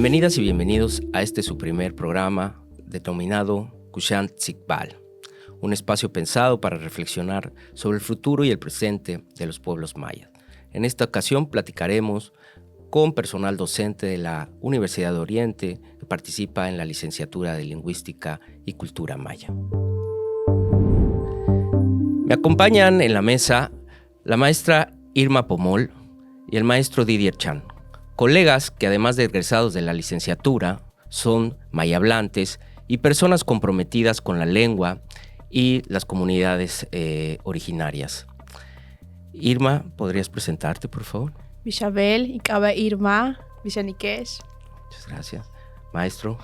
Bienvenidas y bienvenidos a este su primer programa denominado Kuxantzickbal, un espacio pensado para reflexionar sobre el futuro y el presente de los pueblos mayas. En esta ocasión platicaremos con personal docente de la Universidad de Oriente que participa en la licenciatura de Lingüística y Cultura Maya. Me acompañan en la mesa la maestra Irma Pomol y el maestro Didier Chan, colegas que además de egresados de la licenciatura son mayablantes y personas comprometidas con la lengua y las comunidades originarias. Irma, ¿podrías presentarte, por favor? Bishabel, Ikaba Irma, Bishanikesh. Muchas gracias. Maestro.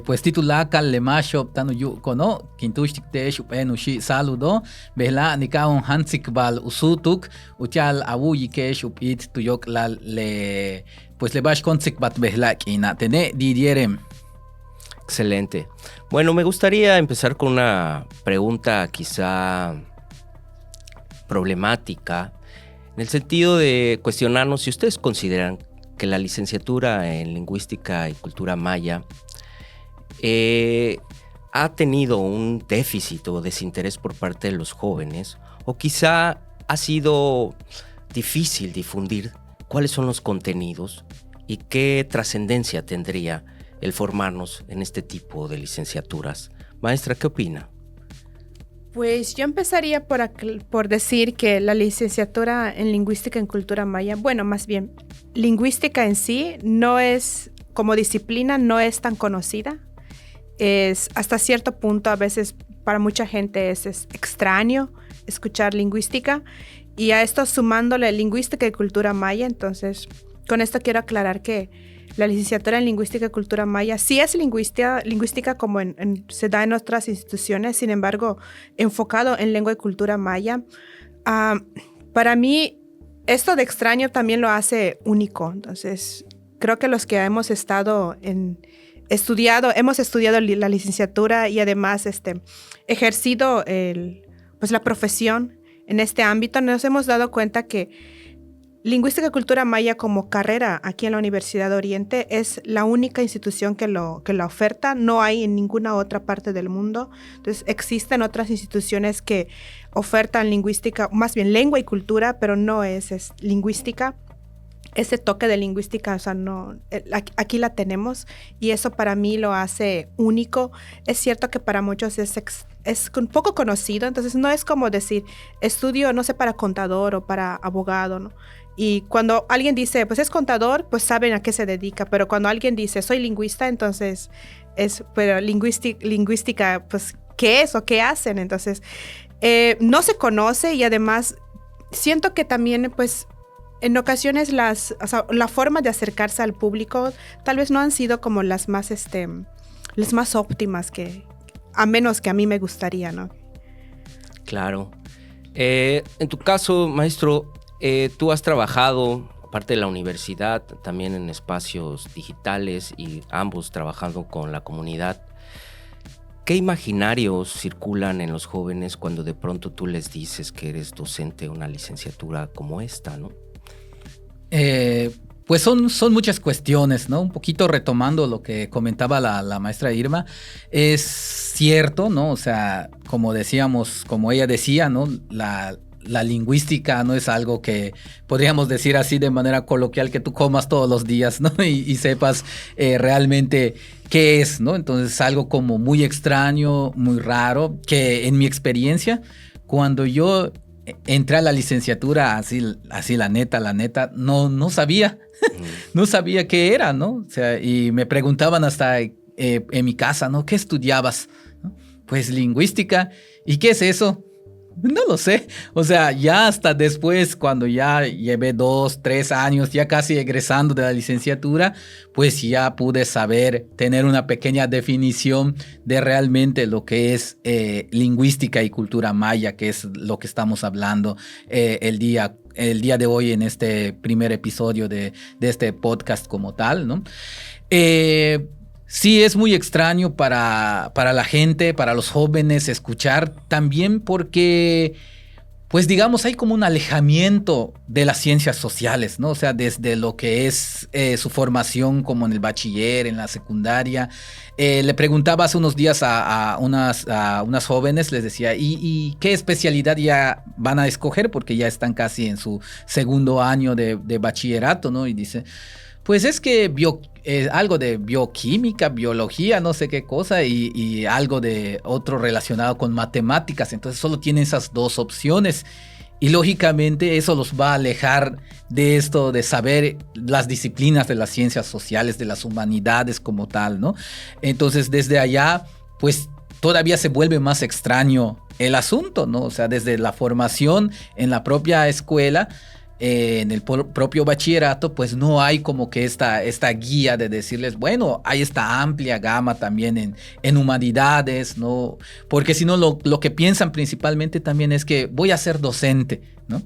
Pues titulaka lemasho tanu yu kono kintushtik te enushi saludo behla nikaon hansikbal usutuk uchal awuyikesh upit tuyok la le pues le bash konsikbat behla kina tene didierem. Excelente. Bueno, me gustaría empezar con una pregunta quizá problemática, en el sentido de cuestionarnos si ustedes consideran que la licenciatura en Lingüística y Cultura Maya ha tenido un déficit o desinterés por parte de los jóvenes, o quizá ha sido difícil difundir cuáles son los contenidos y qué trascendencia tendría el formarnos en este tipo de licenciaturas. Maestra, ¿qué opina? Pues yo empezaría por decir que la licenciatura en Lingüística en Cultura Maya, bueno, más bien, lingüística en sí no es, como disciplina, no es tan conocida. Es hasta cierto punto, a veces para mucha gente es extraño escuchar lingüística, y a esto sumándole lingüística y cultura maya. Entonces, con esto quiero aclarar que la licenciatura en Lingüística y Cultura Maya sí es lingüística como se da en otras instituciones, sin embargo, enfocado en lengua y cultura maya. Para mí, esto de extraño también lo hace único. Entonces, creo que los que hemos estudiado la licenciatura y además ejercido la profesión en este ámbito, nos hemos dado cuenta que Lingüística y Cultura Maya como carrera aquí en la Universidad de Oriente es la única institución que la oferta. No hay en ninguna otra parte del mundo. Entonces existen otras instituciones que ofertan lingüística, más bien lengua y cultura, pero no es lingüística. Ese toque de lingüística, o sea, no, aquí la tenemos, y eso para mí lo hace único. Es cierto que para muchos es un poco conocido, entonces no es como decir, estudio, no sé, para contador o para abogado, ¿no? Y cuando alguien dice, pues es contador, pues saben a qué se dedica, pero cuando alguien dice, soy lingüista, entonces pero lingüística, pues, ¿qué es o qué hacen? Entonces, no se conoce, y además siento que también, pues, en ocasiones la forma de acercarse al público tal vez no han sido como las más óptimas, a menos que a mí me gustaría, ¿no? Claro. En tu caso, maestro, tú has trabajado, aparte de la universidad, también en espacios digitales, y ambos trabajando con la comunidad. ¿Qué imaginarios circulan en los jóvenes cuando de pronto tú les dices que eres docente de una licenciatura como esta, ¿no? Pues son muchas cuestiones, ¿no? Un poquito retomando lo que comentaba la maestra Irma, es cierto, ¿no? O sea, como decíamos, como ella decía, ¿no? La lingüística no es algo que podríamos decir así de manera coloquial que tú comas todos los días, ¿no? Y sepas realmente qué es, ¿no? Entonces es algo como muy extraño, muy raro, que en mi experiencia, cuando yo entré a la licenciatura, así la neta, no sabía. No sabía qué era, ¿no? O sea, y me preguntaban hasta en mi casa, ¿no? ¿Qué estudiabas? ¿No? Pues lingüística. ¿Y qué es eso? No lo sé. O sea, ya hasta después, cuando ya llevé 2, 3 años, ya casi egresando de la licenciatura, pues ya pude tener una pequeña definición de realmente lo que es lingüística y cultura maya, que es lo que estamos hablando el día de hoy en este primer episodio de este podcast como tal, ¿no? Sí, es muy extraño para la gente, para los jóvenes escuchar, también porque pues digamos, hay como un alejamiento de las ciencias sociales, ¿no? O sea, desde lo que es su formación como en el bachiller, en la secundaria. Le preguntaba hace unos días a unas jóvenes, les decía, ¿y qué especialidad ya van a escoger? Porque ya están casi en su segundo año de bachillerato, ¿no? Y dice, pues es que algo de bioquímica, biología, no sé qué cosa, y algo de otro relacionado con matemáticas. Entonces solo tienen esas dos opciones. Y lógicamente eso los va a alejar de esto, de saber las disciplinas de las ciencias sociales, de las humanidades como tal, ¿no? Entonces desde allá, pues todavía se vuelve más extraño el asunto, ¿no? O sea, desde la formación en la propia escuela, en el propio bachillerato, pues no hay como que esta guía de decirles, bueno, hay esta amplia gama también en humanidades, ¿no? Porque si no, lo que piensan principalmente también es que voy a ser docente, ¿no?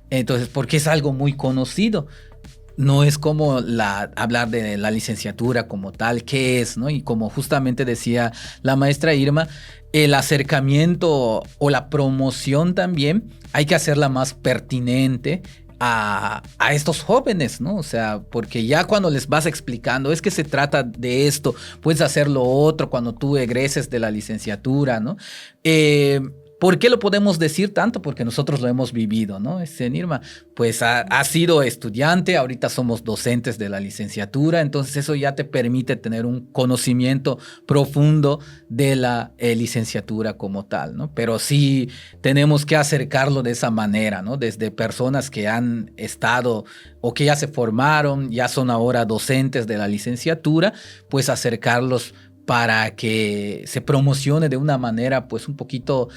Entonces, porque es algo muy conocido. No es como hablar de la licenciatura como tal, qué es, ¿no? Y como justamente decía la maestra Irma, el acercamiento o la promoción también hay que hacerla más pertinente a estos jóvenes, ¿no? O sea, porque ya cuando les vas explicando, es que se trata de esto, puedes hacer lo otro cuando tú egreses de la licenciatura, ¿no? ¿Por qué lo podemos decir tanto? Porque nosotros lo hemos vivido, ¿no? Irma, pues ha sido estudiante, ahorita somos docentes de la licenciatura, entonces eso ya te permite tener un conocimiento profundo de la licenciatura como tal, ¿no? Pero sí tenemos que acercarlo de esa manera, ¿no? Desde personas que han estado o que ya se formaron, ya son ahora docentes de la licenciatura, pues acercarlos para que se promocione de una manera pues un poquito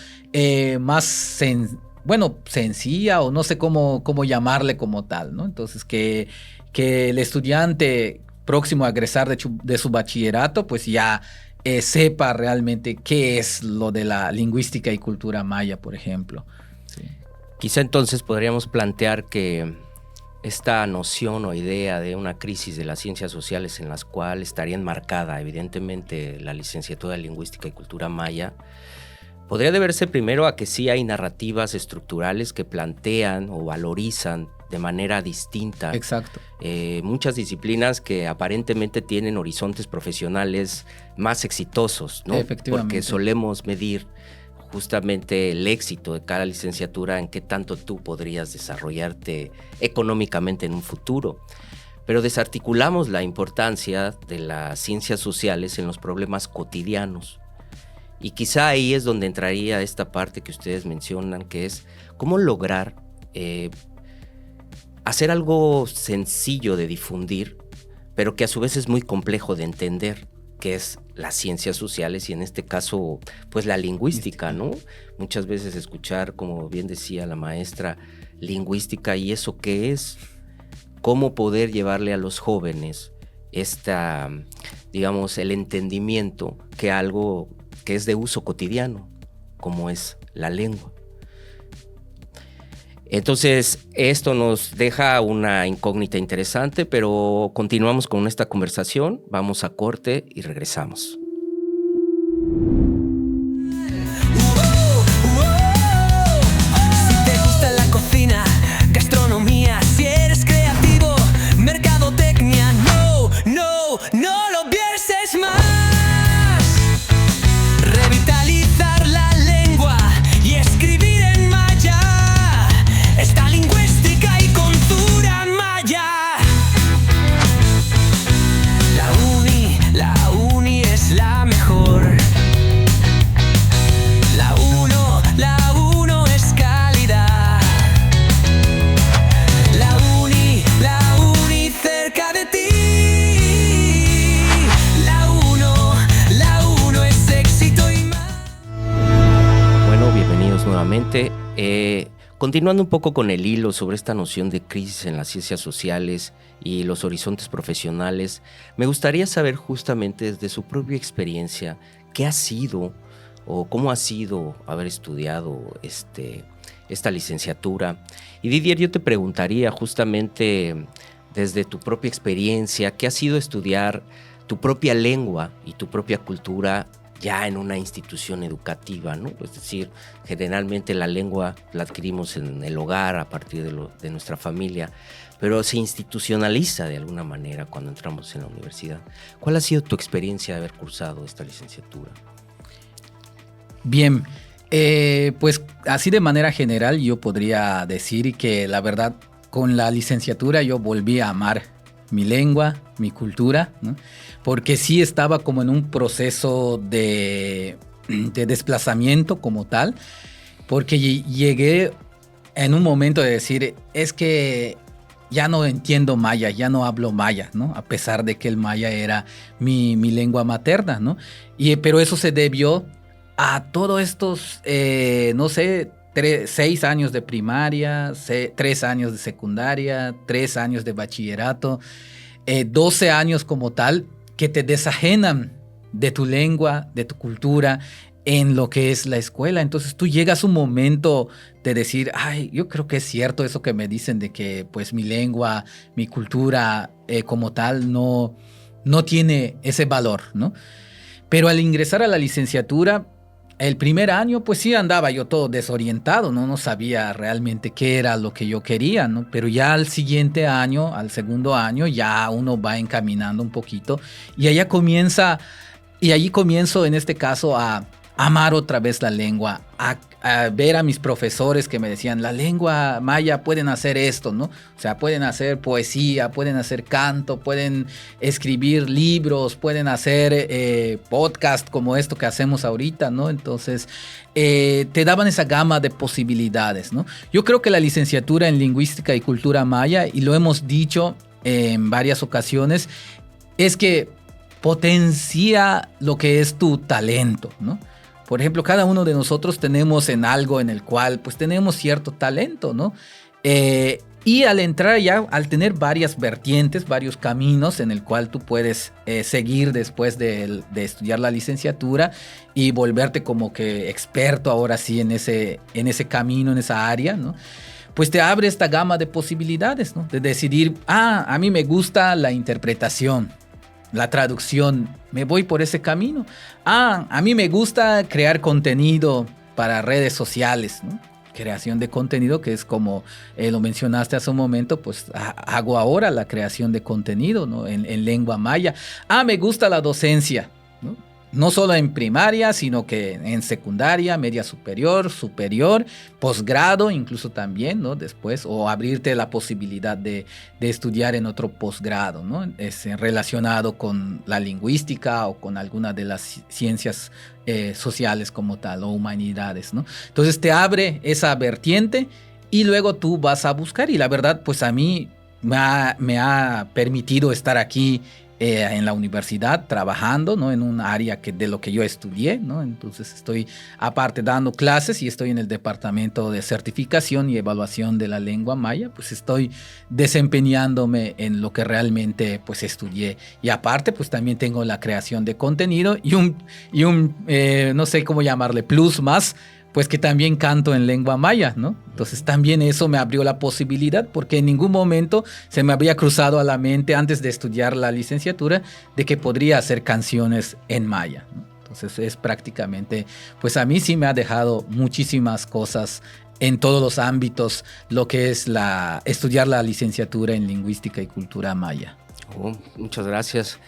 más sencilla, o no sé cómo llamarle como tal, ¿no? Entonces que el estudiante próximo a egresar de su bachillerato pues ya sepa realmente qué es lo de la lingüística y cultura maya, por ejemplo. Sí. Quizá entonces podríamos plantear que esta noción o idea de una crisis de las ciencias sociales en las cuales estaría enmarcada evidentemente la licenciatura de Lingüística y Cultura Maya, podría deberse primero a que sí hay narrativas estructurales que plantean o valorizan de manera distinta. Exacto. Muchas disciplinas que aparentemente tienen horizontes profesionales más exitosos, ¿no? Efectivamente. Porque solemos medir justamente el éxito de cada licenciatura en qué tanto tú podrías desarrollarte económicamente en un futuro. Pero desarticulamos la importancia de las ciencias sociales en los problemas cotidianos. Y quizá ahí es donde entraría esta parte que ustedes mencionan, que es cómo lograr hacer algo sencillo de difundir, pero que a su vez es muy complejo de entender, que es las ciencias sociales y en este caso pues la lingüística, ¿no? Muchas veces escuchar, como bien decía la maestra, lingüística, ¿y eso qué es? ¿Cómo poder llevarle a los jóvenes digamos, el entendimiento que algo que es de uso cotidiano, como es la lengua? Entonces, esto nos deja una incógnita interesante, pero continuamos con esta conversación, vamos a corte y regresamos. Si te gusta la cocina, gastronomía, si eres creativo, mercadotecnia, no lo pienses más. Revitalizar la lengua y escribir en maya. Esta lingüística y cultura maya. La uni es la mejor. La uno es calidad. La uni cerca de ti. La uno es éxito y más. Bueno, bienvenidos nuevamente. Continuando un poco con el hilo sobre esta noción de crisis en las ciencias sociales y los horizontes profesionales, me gustaría saber justamente desde su propia experiencia qué ha sido o cómo ha sido haber estudiado esta licenciatura. Y Didier, yo te preguntaría justamente desde tu propia experiencia, ¿qué ha sido estudiar tu propia lengua y tu propia cultura ya en una institución educativa, ¿no? Es decir, generalmente la lengua la adquirimos en el hogar a partir de nuestra familia, pero se institucionaliza de alguna manera cuando entramos en la universidad. ¿Cuál ha sido tu experiencia de haber cursado esta licenciatura? Bien, pues así de manera general yo podría decir que la verdad con la licenciatura yo volví a amar mi lengua, mi cultura, ¿no? Porque sí estaba como en un proceso de desplazamiento como tal, porque llegué en un momento de decir, es que ya no entiendo maya, ya no hablo maya, ¿no? A pesar de que el maya era mi lengua materna, ¿no? Pero eso se debió a todos estos, 6 años de primaria, 3 años de secundaria, 3 años de bachillerato, 12 años como tal, que te desajenan de tu lengua, de tu cultura, en lo que es la escuela. Entonces tú llegas a un momento de decir, ay, yo creo que es cierto eso que me dicen de que pues mi lengua, mi cultura como tal no tiene ese valor, ¿no? Pero al ingresar a la licenciatura, el primer año, pues sí andaba yo todo desorientado, ¿no? No sabía realmente qué era lo que yo quería, ¿no? Pero ya al siguiente año, al segundo año, ya uno va encaminando un poquito y allí comienzo en este caso a amar otra vez la lengua, a ver a mis profesores que me decían, la lengua maya pueden hacer esto, ¿no? O sea, pueden hacer poesía, pueden hacer canto, pueden escribir libros, pueden hacer podcast como esto que hacemos ahorita, ¿no? Entonces, te daban esa gama de posibilidades, ¿no? Yo creo que la licenciatura en Lingüística y Cultura Maya, y lo hemos dicho en varias ocasiones, es que potencia lo que es tu talento, ¿no? Por ejemplo, cada uno de nosotros tenemos en algo en el cual pues tenemos cierto talento, ¿no? Y al entrar ya, al tener varias vertientes, varios caminos en el cual tú puedes seguir después de estudiar la licenciatura y volverte como que experto ahora sí en ese camino, en esa área, ¿no? Pues te abre esta gama de posibilidades, ¿no? De decidir, a mí me gusta la interpretación, la traducción, me voy por ese camino. A mí me gusta crear contenido para redes sociales, ¿no? Creación de contenido, que es como lo mencionaste hace un momento, pues hago ahora la creación de contenido, ¿no? En lengua maya. Me gusta la docencia, ¿no? No solo en primaria, sino que en secundaria, media superior, posgrado incluso también, ¿no? Después, o abrirte la posibilidad de estudiar en otro posgrado, ¿no? Es relacionado con la lingüística o con alguna de las ciencias sociales como tal, o humanidades, ¿no? Entonces te abre esa vertiente y luego tú vas a buscar. Y la verdad, pues a mí me ha permitido estar aquí en la universidad trabajando, ¿no? En un área de lo que yo estudié, ¿no? Entonces estoy aparte dando clases y estoy en el departamento de certificación y evaluación de la lengua maya, pues estoy desempeñándome en lo que realmente pues estudié. Y aparte pues también tengo la creación de contenido y un no sé cómo llamarle, plus más, pues que también canto en lengua maya, ¿no? Entonces también eso me abrió la posibilidad, porque en ningún momento se me había cruzado a la mente antes de estudiar la licenciatura de que podría hacer canciones en maya, ¿no? Entonces es prácticamente, pues a mí sí me ha dejado muchísimas cosas en todos los ámbitos lo que es estudiar la licenciatura en Lingüística y Cultura Maya. Muchas gracias.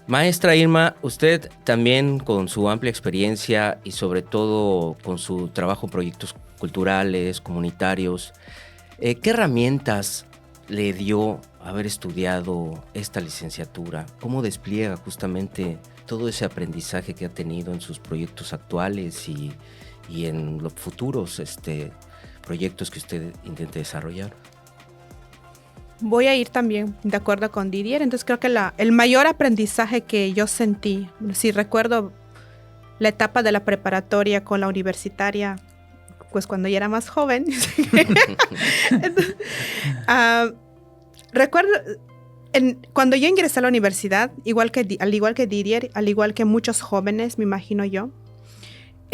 Maestra Irma, usted también con su amplia experiencia y sobre todo con su trabajo en proyectos culturales, comunitarios, ¿qué herramientas le dio haber estudiado esta licenciatura? ¿Cómo despliega justamente todo ese aprendizaje que ha tenido en sus proyectos actuales y en los futuros proyectos que usted intente desarrollar? Voy a ir también de acuerdo con Didier. Entonces creo que el mayor aprendizaje que yo sentí, si recuerdo la etapa de la preparatoria con la universitaria, pues cuando yo era más joven, entonces, recuerdo cuando yo ingresé a la universidad, al igual que Didier, al igual que muchos jóvenes, me imagino yo,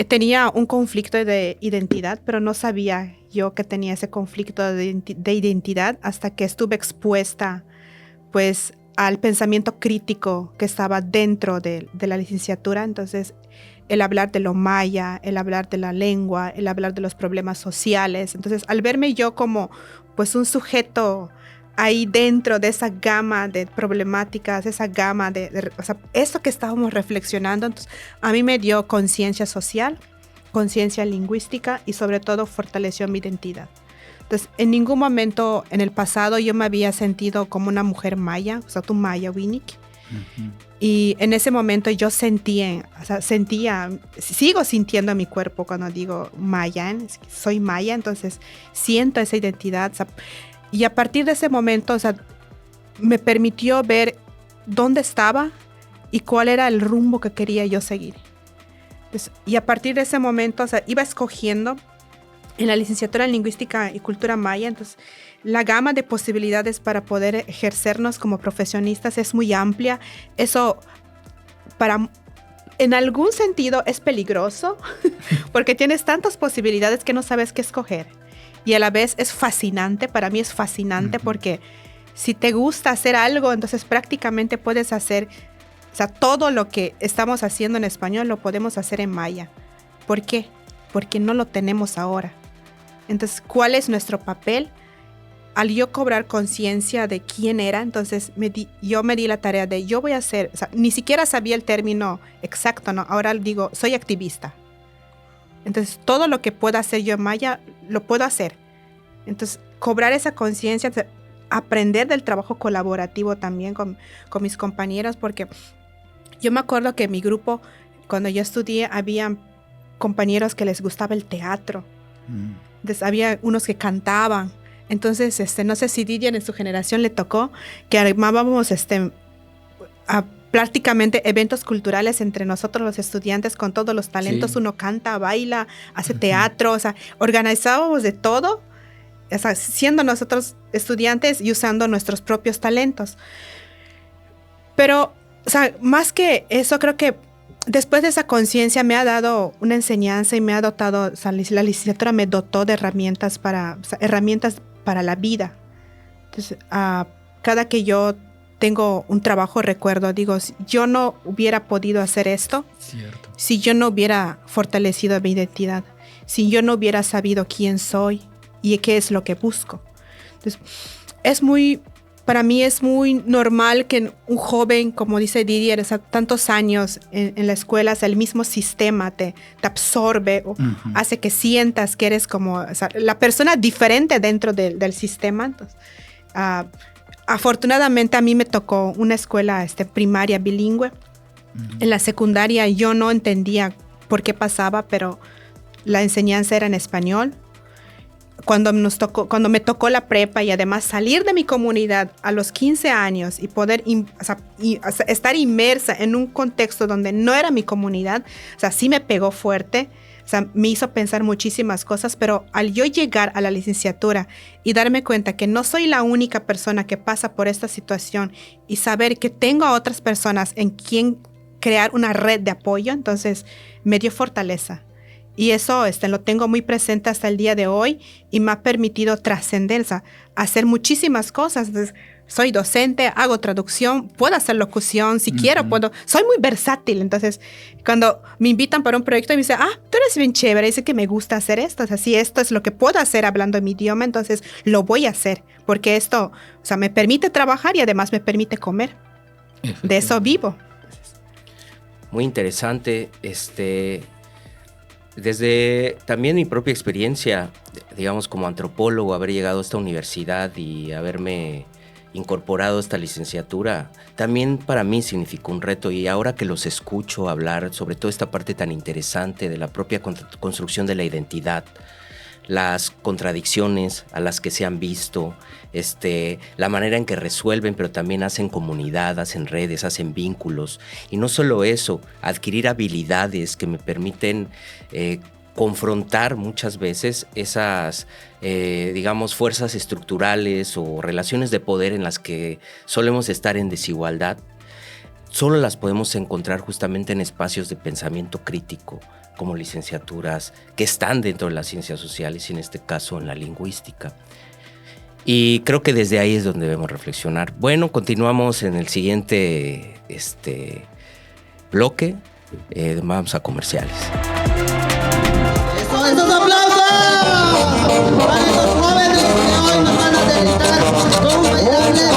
tenía un conflicto de identidad, pero no sabía yo que tenía ese conflicto de identidad hasta que estuve expuesta pues al pensamiento crítico que estaba dentro de la licenciatura. Entonces, el hablar de lo maya, el hablar de la lengua, el hablar de los problemas sociales. Entonces, al verme yo como pues un sujeto ahí dentro de esa gama de problemáticas, esa gama o sea, eso que estábamos reflexionando, entonces, a mí me dio conciencia social, conciencia lingüística y sobre todo fortaleció mi identidad. Entonces, en ningún momento en el pasado yo me había sentido como una mujer maya, o sea, tú maya, Winnick. Uh-huh. Y en ese momento yo sentía, sigo sintiendo mi cuerpo cuando digo maya, soy maya, entonces siento esa identidad. O sea, y a partir de ese momento, o sea, me permitió ver dónde estaba y cuál era el rumbo que quería yo seguir. Entonces, y a partir de ese momento, o sea, iba escogiendo en la licenciatura en Lingüística y Cultura Maya. Entonces, la gama de posibilidades para poder ejercernos como profesionistas es muy amplia. Eso, en algún sentido, es peligroso porque tienes tantas posibilidades que no sabes qué escoger. Y a la vez es fascinante, para mí es fascinante porque si te gusta hacer algo, entonces prácticamente puedes hacer, o sea, todo lo que estamos haciendo en español lo podemos hacer en maya. ¿Por qué? Porque no lo tenemos ahora. Entonces, ¿cuál es nuestro papel? Al yo cobrar conciencia de quién era, entonces yo me di la tarea de yo voy a hacer, o sea, ni siquiera sabía el término exacto, ¿no? Ahora digo, soy activista. Entonces, todo lo que pueda hacer yo en maya, lo puedo hacer. Entonces, cobrar esa conciencia, aprender del trabajo colaborativo también con mis compañeros, porque yo me acuerdo que en mi grupo, cuando yo estudié, había compañeros que les gustaba el teatro. Entonces, había unos que cantaban. Entonces, no sé si Didier en su generación le tocó que armábamos prácticamente eventos culturales entre nosotros los estudiantes con todos los talentos. Sí. Uno canta, baila, hace teatro, o sea, organizábamos de todo, o sea, siendo nosotros estudiantes y usando nuestros propios talentos. Pero, o sea, más que eso, creo que después de esa conciencia me ha dado una enseñanza y me ha dotado, o sea, la licenciatura me dotó de herramientas para la vida. Entonces, cada que yo tengo un trabajo, recuerdo, digo, yo no hubiera podido hacer esto. Cierto. Si yo no hubiera fortalecido mi identidad, si yo no hubiera sabido quién soy y qué es lo que busco. Entonces, para mí es muy normal que un joven, como dice Didier, tantos años en la escuela, el mismo sistema te absorbe, o hace que sientas que eres como la persona diferente dentro del sistema. Entonces, afortunadamente a mí me tocó una escuela primaria bilingüe. En la secundaria yo no entendía por qué pasaba, pero la enseñanza era en español. Cuando me tocó la prepa y además salir de mi comunidad a los 15 años y poder estar inmersa en un contexto donde no era mi comunidad, o sea, sí me pegó fuerte, o sea, me hizo pensar muchísimas cosas, pero al yo llegar a la licenciatura y darme cuenta que no soy la única persona que pasa por esta situación y saber que tengo a otras personas en quien crear una red de apoyo, entonces me dio fortaleza. Y eso lo tengo muy presente hasta el día de hoy y me ha permitido trascender, o sea, hacer muchísimas cosas. Entonces, soy docente, hago traducción, puedo hacer locución, si quiero puedo. Soy muy versátil. Entonces, cuando me invitan para un proyecto y me dicen, tú eres bien chévere, dice que me gusta hacer esto. O sea, si esto es lo que puedo hacer hablando mi idioma, entonces lo voy a hacer. Porque esto, o sea, me permite trabajar y además me permite comer. De eso vivo. Muy interesante, Desde también mi propia experiencia, digamos como antropólogo, haber llegado a esta universidad y haberme incorporado a esta licenciatura, también para mí significó un reto. Y ahora que los escucho hablar sobre toda esta parte tan interesante de la propia construcción de la identidad, las contradicciones a las que se han visto, la manera en que resuelven, pero también hacen comunidad, hacen redes, hacen vínculos. Y no solo eso, adquirir habilidades que me permiten confrontar muchas veces esas, digamos, fuerzas estructurales o relaciones de poder en las que solemos estar en desigualdad. Solo las podemos encontrar justamente en espacios de pensamiento crítico, como licenciaturas que están dentro de las ciencias sociales y en este caso en la lingüística. Y creo que desde ahí es donde debemos reflexionar. Bueno, continuamos en el siguiente bloque. Vamos a comerciales. ¡Estos aplausos! Para estos jóvenes que hoy nos van a deleitar con bailables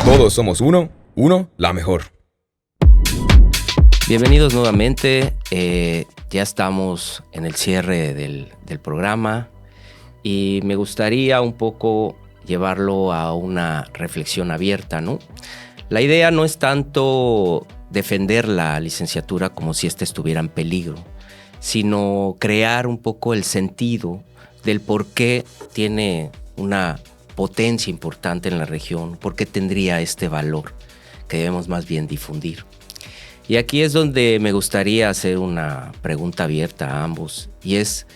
Todos somos uno, la mejor. Bienvenidos nuevamente. Ya estamos en el cierre del programa y me gustaría un poco llevarlo a una reflexión abierta, ¿no? La idea no es tanto defender la licenciatura como si ésta estuviera en peligro, sino crear un poco el sentido del por qué tiene una potencia importante en la región, por qué tendría este valor que debemos más bien difundir. Y aquí es donde me gustaría hacer una pregunta abierta a ambos, y es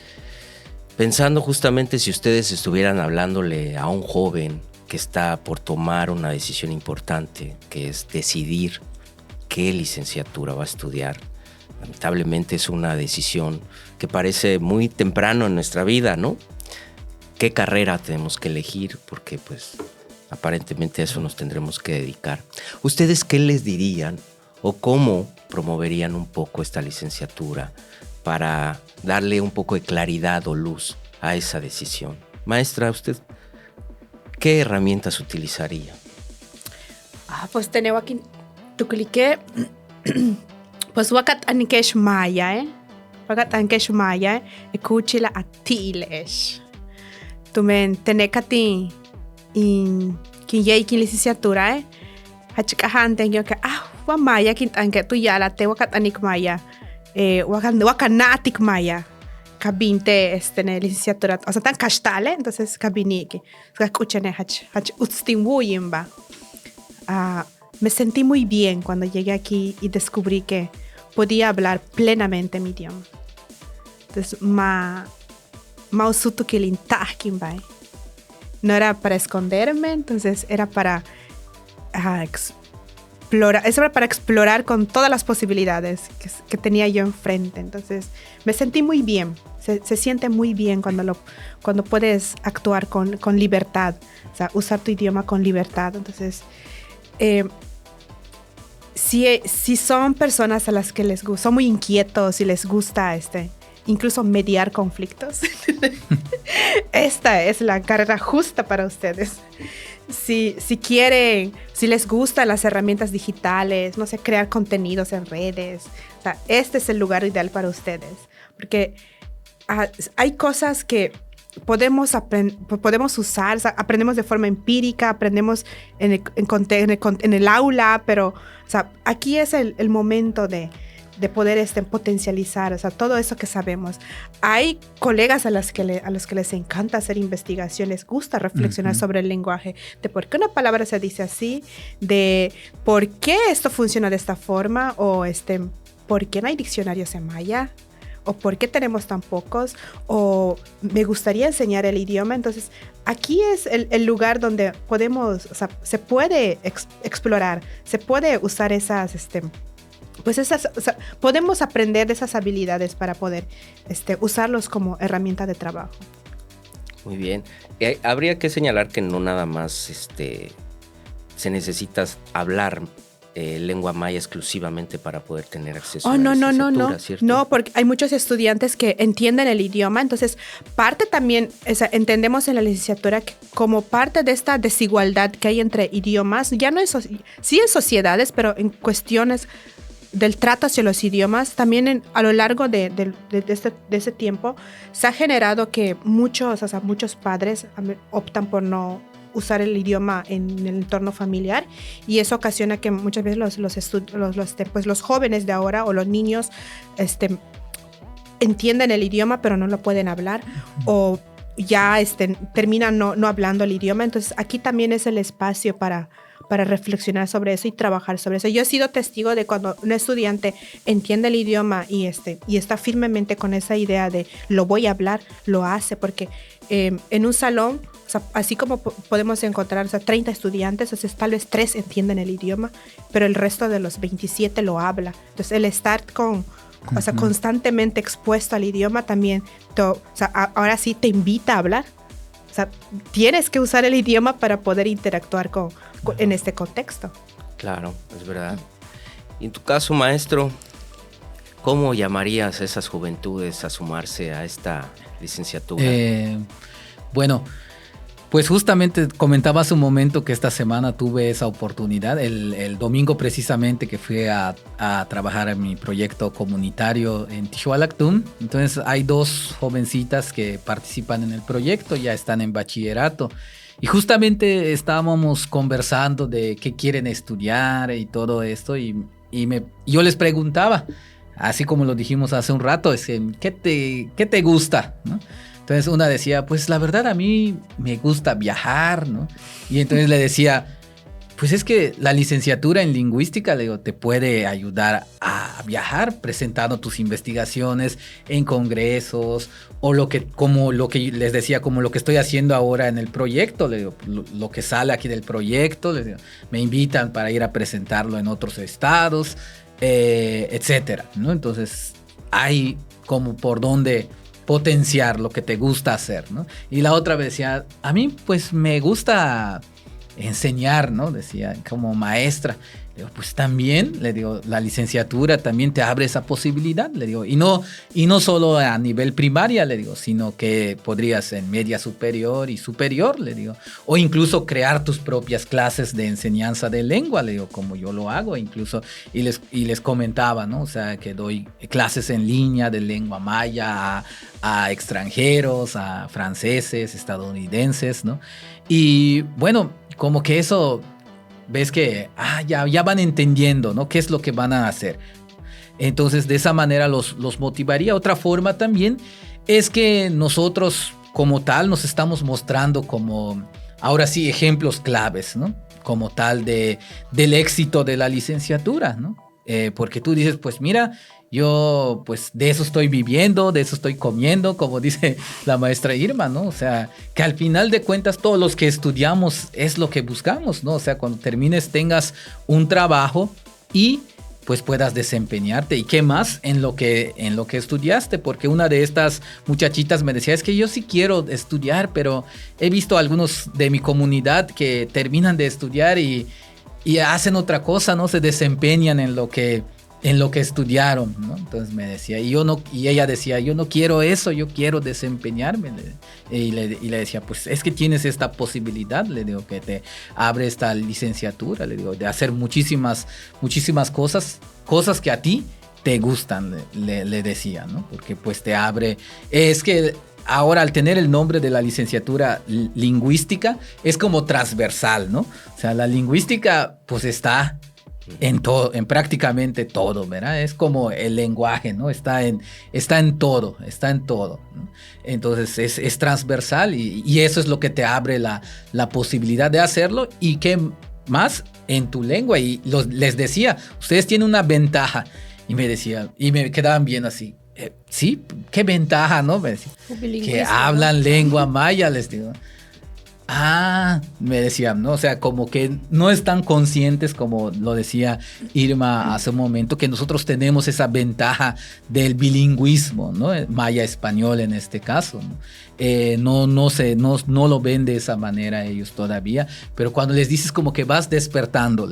pensando justamente si ustedes estuvieran hablándole a un joven que está por tomar una decisión importante, que es decidir qué licenciatura va a estudiar. Lamentablemente es una decisión que parece muy temprano en nuestra vida, ¿no? ¿Qué carrera tenemos que elegir? Porque pues aparentemente a eso nos tendremos que dedicar. ¿Ustedes qué les dirían o cómo promoverían un poco esta licenciatura para darle un poco de claridad o luz a esa decisión? Maestra, ¿usted qué herramientas utilizaría? Pues tenemos aquí tu clique. Pues wakat anikesh maya, wakat anikesh maya, escúchila a tiles. Tu men tenekati in kinjei kin licenciatura, hachikahan tengo que wa maya kin anke tu yala te wakat anik maya, wakanatik maya. Cabinte ne licenciatura, o sea, tan castale, entonces cabiniki. Escúchane hach utstinwuyimba. Me sentí muy bien cuando llegué aquí y descubrí que podía hablar plenamente mi idioma. Entonces, mausutu kilintahkinbai. No era para esconderme, entonces era para explorar. Eso era para explorar con todas las posibilidades que tenía yo enfrente. Entonces, me sentí muy bien. Se siente muy bien cuando puedes actuar con libertad. O sea, usar tu idioma con libertad. Entonces, si son personas a las que les gusta, son muy inquietos y les gusta incluso mediar conflictos, esta es la carrera justa para ustedes. Si quieren, si les gustan las herramientas digitales, no sé, crear contenidos en redes, o sea, este es el lugar ideal para ustedes, porque hay cosas que podemos usar, o sea, aprendemos de forma empírica, aprendemos en el aula, pero o sea, aquí es el momento de poder potencializar, o sea, todo eso que sabemos. Hay colegas a los que les encanta hacer investigación, les gusta reflexionar sobre el lenguaje, de por qué una palabra se dice así, de por qué esto funciona de esta forma, o por qué no hay diccionarios en maya, o por qué tenemos tan pocos, o me gustaría enseñar el idioma. Entonces, aquí es el lugar donde podemos, o sea, se puede explorar, se puede usar esas, o sea, podemos aprender de esas habilidades para poder usarlos como herramienta de trabajo. Muy bien. Habría que señalar que no nada más se necesita hablar lengua maya exclusivamente para poder tener acceso a la licenciatura, ¿cierto? No, porque hay muchos estudiantes que entienden el idioma, entonces parte también, o sea, entendemos en la licenciatura que como parte de esta desigualdad que hay entre idiomas, ya no es, sí en sociedades, pero en cuestiones del trato hacia los idiomas, también a lo largo de ese tiempo se ha generado que muchos padres optan por no usar el idioma en el entorno familiar, y eso ocasiona que muchas veces los jóvenes de ahora o los niños entienden el idioma pero no lo pueden hablar, o ya terminan no hablando el idioma. Entonces aquí también es el espacio para reflexionar sobre eso y trabajar sobre eso. Yo he sido testigo de cuando un estudiante entiende el idioma y está firmemente con esa idea de lo voy a hablar, lo hace, porque en un salón, o sea, así como podemos encontrar 30 estudiantes, o sea, tal vez 3 entienden el idioma, pero el resto de los 27 lo habla. Entonces el estar constantemente expuesto al idioma también, ahora sí te invita a hablar. O sea, tienes que usar el idioma para poder interactuar en este contexto. Claro, es verdad. Y en tu caso, maestro, ¿cómo llamarías a esas juventudes a sumarse a esta licenciatura? Bueno, pues justamente comentaba hace un momento que esta semana tuve esa oportunidad, el domingo precisamente, que fui a trabajar en mi proyecto comunitario en Tixhualactún. Entonces hay 2 jovencitas que participan en el proyecto, ya están en bachillerato. Y justamente estábamos conversando de qué quieren estudiar y todo esto, y yo les preguntaba, así como lo dijimos hace un rato, ¿qué te gusta?, ¿no? Entonces una decía, pues la verdad a mí me gusta viajar, ¿no? Y entonces le decía, pues es que la licenciatura en lingüística, le digo, te puede ayudar a viajar presentando tus investigaciones en congresos, o como lo que les decía, como lo que estoy haciendo ahora en el proyecto, le digo, lo que sale aquí del proyecto, les digo, me invitan para ir a presentarlo en otros estados, etcétera, ¿no? Entonces hay como por dónde potenciar lo que te gusta hacer, ¿no? Y la otra decía, a mí pues me gusta enseñar, ¿no? Decía, como maestra. Le digo, pues también, le digo, la licenciatura también te abre esa posibilidad, le digo, y no solo a nivel primaria, le digo, sino que podrías en media superior y superior, le digo, o incluso crear tus propias clases de enseñanza de lengua, le digo, como yo lo hago, incluso, y les comentaba, ¿no? O sea, que doy clases en línea de lengua maya a extranjeros, a franceses, estadounidenses, ¿no? Y bueno, como que eso, ves que ya van entendiendo, ¿no? ¿Qué es lo que van a hacer? Entonces, de esa manera los motivaría. Otra forma también es que nosotros como tal nos estamos mostrando como, ahora sí, ejemplos claves, ¿no? Como tal del éxito de la licenciatura, ¿no? Porque tú dices, pues mira, yo pues de eso estoy viviendo, de eso estoy comiendo, como dice la maestra Irma, ¿no? O sea, que al final de cuentas todos los que estudiamos es lo que buscamos, ¿no? O sea, cuando termines tengas un trabajo y pues puedas desempeñarte. ¿Y qué más en lo que estudiaste? Porque una de estas muchachitas me decía, es que yo sí quiero estudiar, pero he visto a algunos de mi comunidad que terminan de estudiar y hacen otra cosa, ¿no? Se desempeñan en lo que estudiaron, ¿no? Entonces me decía, y ella decía, yo no quiero eso, yo quiero desempeñarme. Y le decía, pues es que tienes esta posibilidad, le digo, que te abre esta licenciatura, le digo, de hacer muchísimas cosas que a ti te gustan, le decía, ¿no? Porque pues te abre, es que ahora al tener el nombre de la licenciatura lingüística, es como transversal, ¿no? O sea, la lingüística pues está en todo, en prácticamente todo, ¿verdad? Es como el lenguaje, ¿no? Está en todo, ¿no? Entonces es transversal y eso es lo que te abre la posibilidad de hacerlo, y que más en tu lengua. Y les decía, ustedes tienen una ventaja, y me decía, y me quedaban bien así. Sí, qué ventaja, ¿no? Me decía, que hablan lengua maya, les digo. Me decían, ¿no? O sea, como que no están conscientes, como lo decía Irma hace un momento, que nosotros tenemos esa ventaja del bilingüismo, ¿no? Maya-español en este caso, ¿no? No lo ven de esa manera ellos todavía, pero cuando les dices como que vas despertando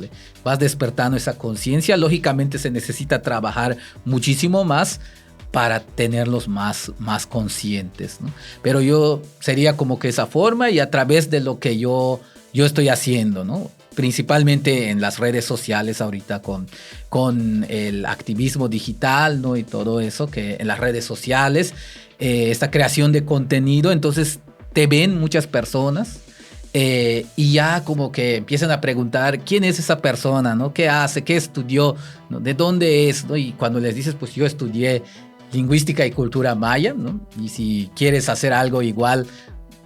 esa conciencia, lógicamente se necesita trabajar muchísimo más para tenerlos más conscientes, ¿no? Pero yo sería como que esa forma, y a través de lo que yo estoy haciendo, ¿no? principalmente en las redes sociales ahorita con el activismo digital, ¿no? Y todo eso, que en las redes sociales, esta creación de contenido, entonces te ven muchas personas y ya como que empiezan a preguntar quién es esa persona, ¿no? ¿Qué hace? ¿Qué estudió? ¿No? ¿De dónde es? ¿No? Y cuando les dices, pues yo estudié lingüística y cultura maya, ¿no? Y si quieres hacer algo igual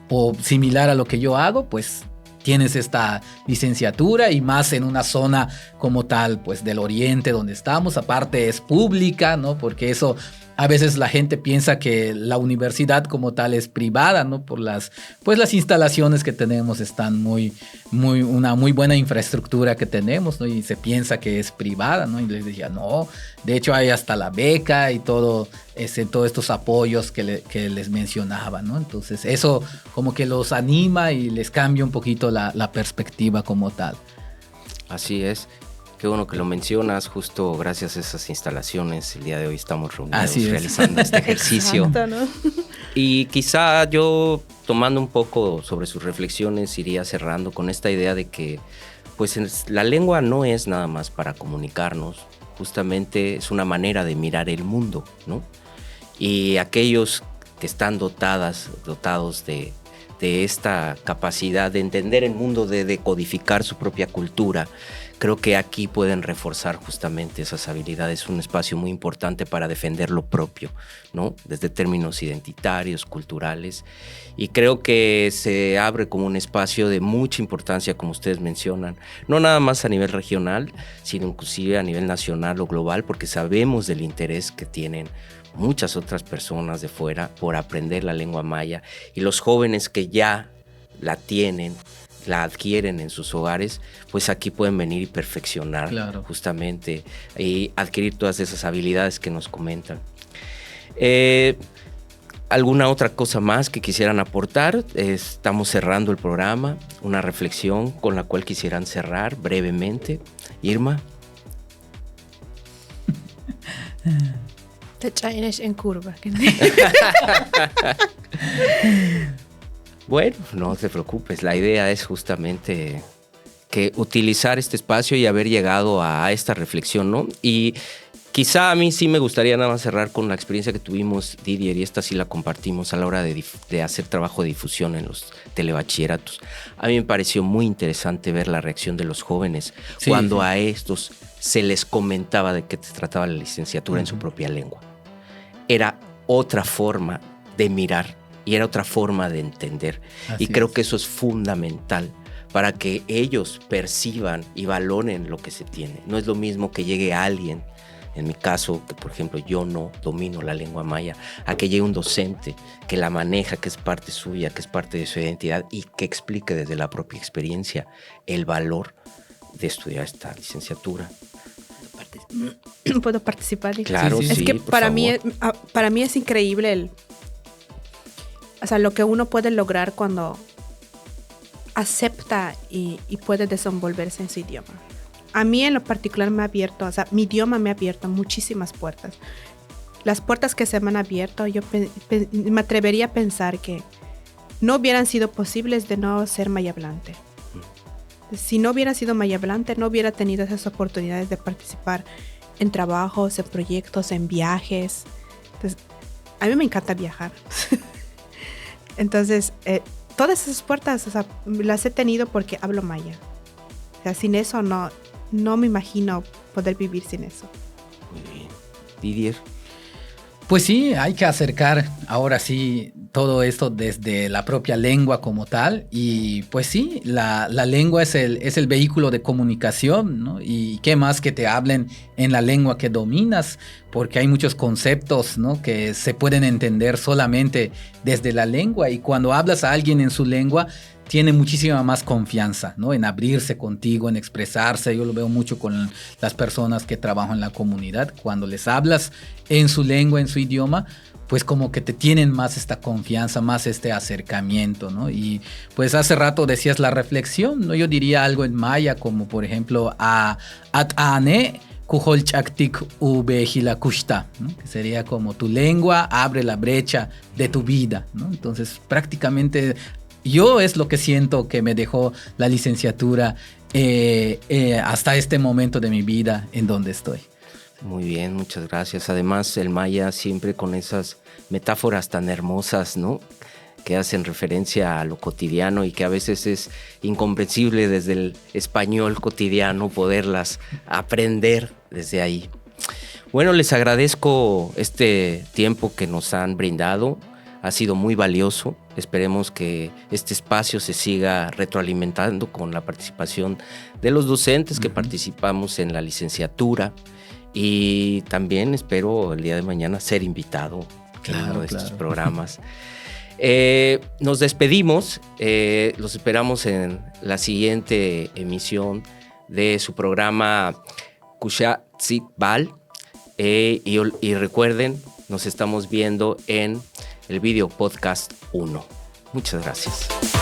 o similar a lo que yo hago, pues tienes esta licenciatura y más en una zona como tal, pues del oriente donde estamos. Aparte es pública, ¿no? Porque eso a veces la gente piensa que la universidad como tal es privada, ¿no? Por las instalaciones que tenemos están una muy buena infraestructura que tenemos, ¿no? Y se piensa que es privada, ¿no? Y les decía, no, de hecho hay hasta la beca y todos estos apoyos que les mencionaba, ¿no? Entonces eso como que los anima y les cambia un poquito la perspectiva como tal. Así es. Qué bueno que lo mencionas, justo gracias a esas instalaciones el día de hoy estamos reunidos realizando este ejercicio. Exacto, ¿no? Y quizá yo, tomando un poco sobre sus reflexiones, iría cerrando con esta idea de que pues la lengua no es nada más para comunicarnos, justamente es una manera de mirar el mundo, ¿no? Y aquellos que están dotados de esta capacidad de entender el mundo, de decodificar su propia cultura, creo que aquí pueden reforzar justamente esas habilidades, un espacio muy importante para defender lo propio, ¿no? Desde términos identitarios, culturales, y creo que se abre como un espacio de mucha importancia, como ustedes mencionan, no nada más a nivel regional, sino inclusive a nivel nacional o global, porque sabemos del interés que tienen muchas otras personas de fuera por aprender la lengua maya, y los jóvenes que ya la tienen, la adquieren en sus hogares, pues aquí pueden venir y perfeccionar, claro, justamente y adquirir todas esas habilidades que nos comentan. ¿Alguna otra cosa más que quisieran aportar? Estamos cerrando el programa, una reflexión con la cual quisieran cerrar brevemente. Irma. Te traes en curva. Bueno, no te preocupes, la idea es justamente que utilizar este espacio y haber llegado a esta reflexión, ¿no? Y quizá a mí sí me gustaría nada más cerrar con la experiencia que tuvimos, Didier, y esta sí la compartimos a la hora de hacer trabajo de difusión en los telebachilleratos. A mí me pareció muy interesante ver la reacción de los jóvenes cuando a estos se les comentaba de qué se trataba la licenciatura en su propia lengua. Era otra forma de mirar y era otra forma de entender. Así y creo que eso es fundamental para que ellos perciban y valoren lo que se tiene. No es lo mismo que llegue alguien, en mi caso, que por ejemplo yo no domino la lengua maya, a que llegue un docente que la maneja, que es parte suya, que es parte de su identidad y que explique desde la propia experiencia el valor de estudiar esta licenciatura. ¿Puedo participar? Claro, sí, es que por para favor. mí es increíble lo que uno puede lograr cuando acepta y puede desenvolverse en su idioma. A mí en lo particular mi idioma me ha abierto muchísimas puertas. Las puertas que se me han abierto, yo me atrevería a pensar que no hubieran sido posibles de no ser mayahablante. Si no hubiera sido mayahablante, no hubiera tenido esas oportunidades de participar en trabajos, en proyectos, en viajes. Entonces, a mí me encanta viajar. Entonces, todas esas puertas las he tenido porque hablo maya. O sea, sin eso no me imagino poder vivir sin eso. Muy bien. Didier. Pues sí, hay que acercar ahora sí todo esto desde la propia lengua como tal. Y pues sí, la lengua es el vehículo de comunicación, ¿no? Y qué más que te hablen en la lengua que dominas, porque hay muchos conceptos, ¿no?, que se pueden entender solamente desde la lengua. Y cuando hablas a alguien en su lengua, tiene muchísima más confianza, ¿no?, en abrirse contigo, en expresarse. Yo lo veo mucho con las personas que trabajan en la comunidad. Cuando les hablas en su lengua, en su idioma, pues como que te tienen más esta confianza, más este acercamiento, ¿no? Y pues hace rato decías la reflexión, ¿no? Yo diría algo en maya, como por ejemplo, at'ane kuholchaktik ubehilakushta, ¿no?, que sería como tu lengua abre la brecha de tu vida, ¿no? Entonces prácticamente yo es lo que siento que me dejó la licenciatura hasta este momento de mi vida en donde estoy. Muy bien, muchas gracias. Además, el maya siempre con esas metáforas tan hermosas, ¿no? Que hacen referencia a lo cotidiano y que a veces es incomprensible desde el español cotidiano poderlas aprender desde ahí. Bueno, les agradezco este tiempo que nos han brindado. Ha sido muy valioso. Esperemos que este espacio se siga retroalimentando con la participación de los docentes que participamos en la licenciatura. Y también espero el día de mañana ser invitado en uno de estos programas. Nos despedimos. Los esperamos en la siguiente emisión de su programa Kuxatzitbal. Y recuerden, nos estamos viendo en el video podcast 1. Muchas gracias.